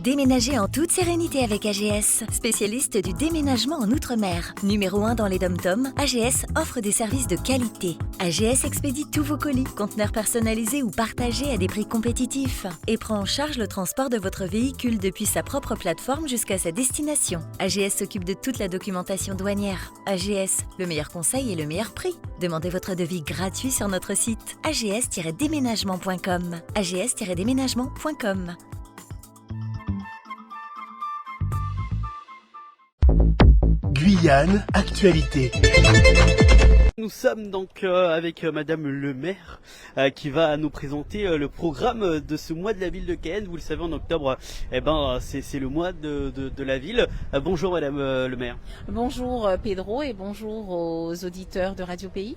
Déménagez en toute sérénité avec AGS, spécialiste du déménagement en Outre-mer. Numéro 1 dans les DOM-TOM, AGS offre des services de qualité. AGS expédie tous vos colis, conteneurs personnalisés ou partagés à des prix compétitifs et prend en charge le transport de votre véhicule depuis sa propre plateforme jusqu'à sa destination. AGS s'occupe de toute la documentation douanière. AGS, le meilleur conseil et le meilleur prix. Demandez votre devis gratuit sur notre site ags-déménagement.com. ags-déménagement.com. Guyane, actualité. Nous sommes donc avec Madame le maire qui va nous présenter le programme de ce mois de la ville de Cayenne. Vous le savez, en octobre, c'est le mois de la ville. Bonjour Madame le maire. Bonjour Pedro et bonjour aux auditeurs de Radio Pays.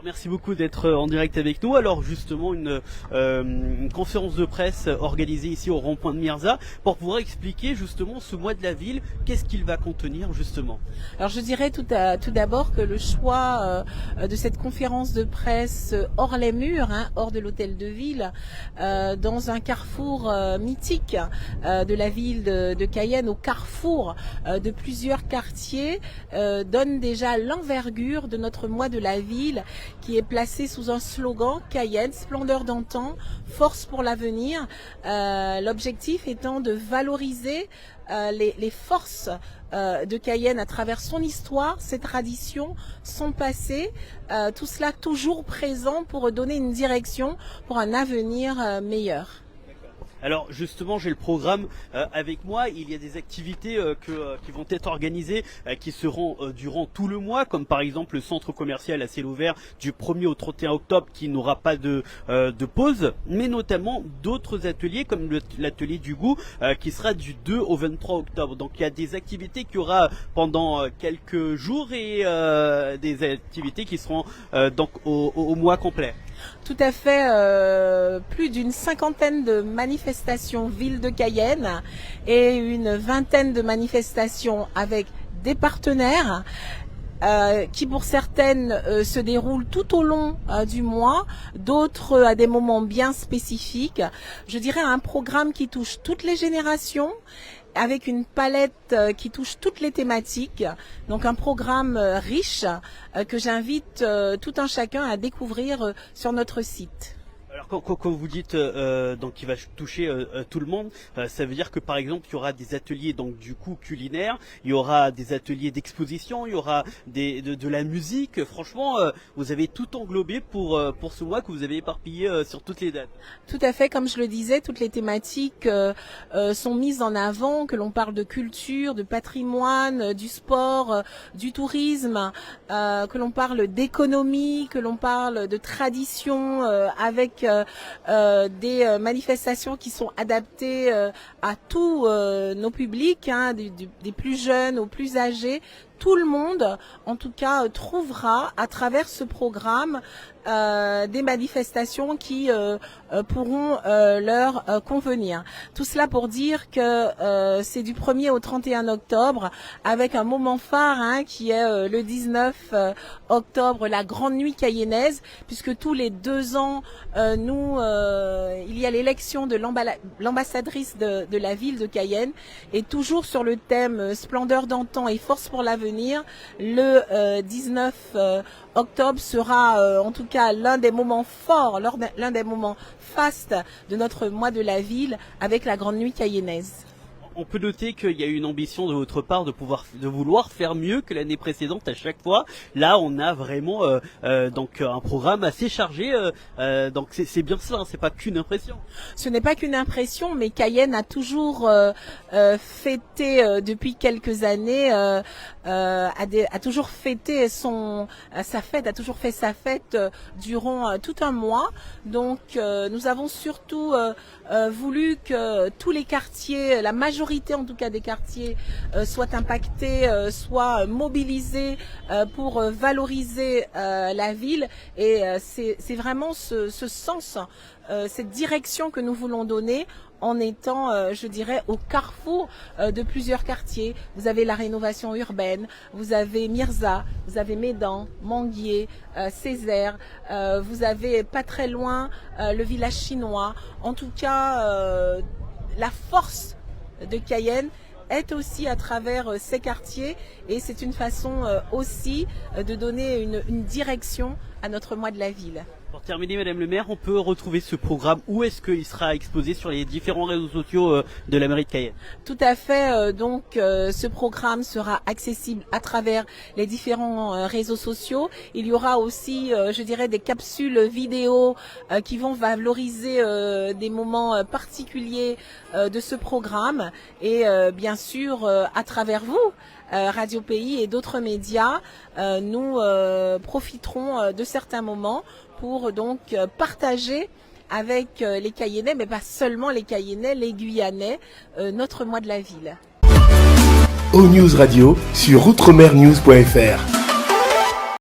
Merci beaucoup d'être en direct avec nous. Alors justement, une conférence de presse organisée ici au rond-point de Mirza pour pouvoir expliquer justement ce mois de la ville, qu'est-ce qu'il va contenir justement. Alors je dirais tout d'abord que le choix de cette conférence de presse hors les murs, hors de l'hôtel de ville, dans un carrefour mythique de la ville de Cayenne, au carrefour de plusieurs quartiers, donne déjà l'envergure de notre mois de la ville, qui est placé sous un slogan Cayenne, splendeur d'antan, force pour l'avenir. L'objectif étant de valoriser les forces de Cayenne à travers son histoire, ses traditions, son passé, tout cela toujours présent pour donner une direction pour un avenir meilleur. Alors justement, j'ai le programme avec moi. Il y a des activités qui vont être organisées, qui seront durant tout le mois, comme par exemple le centre commercial à ciel ouvert du 1er au 31 octobre qui n'aura pas de pause, mais notamment d'autres ateliers comme l'atelier du goût qui sera du 2 au 23 octobre. Donc il y a des activités qu'il y aura pendant quelques jours et des activités qui seront donc au mois complet. Tout à fait, plus d'une cinquantaine de manifestations ville de Cayenne et une vingtaine de manifestations avec des partenaires qui pour certaines se déroulent tout au long du mois, d'autres à des moments bien spécifiques. Je dirais un programme qui touche toutes les générations, avec une palette qui touche toutes les thématiques, donc un programme riche que j'invite tout un chacun à découvrir sur notre site. Alors quand vous dites donc qui va toucher tout le monde, ça veut dire que par exemple il y aura des ateliers donc du coup culinaire, il y aura des ateliers d'exposition, il y aura de la musique. Franchement, vous avez tout englobé pour ce mois que vous avez éparpillé sur toutes les dates. Tout à fait, comme je le disais, toutes les thématiques sont mises en avant, que l'on parle de culture, de patrimoine, du sport, du tourisme, que l'on parle d'économie, que l'on parle de tradition avec des manifestations qui sont adaptées à tous nos publics, des plus jeunes aux plus âgés. Tout le monde, en tout cas, trouvera à travers ce programme des manifestations qui pourront leur convenir. Tout cela pour dire que c'est du 1er au 31 octobre avec un moment phare qui est le 19 octobre, la Grande Nuit cayennaise, puisque tous les 2 ans, il y a l'élection de l'ambassadrice de la ville de Cayenne, et toujours sur le thème splendeur d'antan et force pour l'avenir. Le 19 octobre sera en tout cas l'un des moments forts, l'un des moments fastes de notre mois de la ville avec la Grande Nuit cayennaise. On peut noter qu'il y a une ambition de votre part de vouloir faire mieux que l'année précédente à chaque fois. Là, on a vraiment donc un programme assez chargé. Donc c'est bien cela, c'est pas qu'une impression. Ce n'est pas qu'une impression, mais Cayenne a toujours fêté depuis quelques années, a toujours fêté sa fête, a toujours fait sa fête durant tout un mois. Donc nous avons surtout voulu que tous les quartiers, la majorité en tout cas des quartiers soient impactés, soient mobilisés pour valoriser la ville, et c'est vraiment ce sens, cette direction que nous voulons donner en étant, je dirais, au carrefour de plusieurs quartiers. Vous avez la rénovation urbaine, vous avez Mirza, vous avez Médan, Manguier, Césaire, vous avez pas très loin le village chinois. En tout cas, la force de Cayenne est aussi à travers ces quartiers, et c'est une façon aussi de donner une direction à notre mois de la ville. Pour terminer, Madame le maire, on peut retrouver ce programme, où est-ce qu'il sera exposé sur les différents réseaux sociaux de la mairie de Cayenne? Tout à fait, donc ce programme sera accessible à travers les différents réseaux sociaux. Il y aura aussi, je dirais, des capsules vidéo qui vont valoriser des moments particuliers de ce programme, et bien sûr à travers vous, Radio Pays et d'autres médias, nous profiterons de certains moments pour donc partager avec les Cayennais, mais pas seulement les Cayennais, les Guyanais, notre mois de la ville. O News Radio sur outremernews.fr.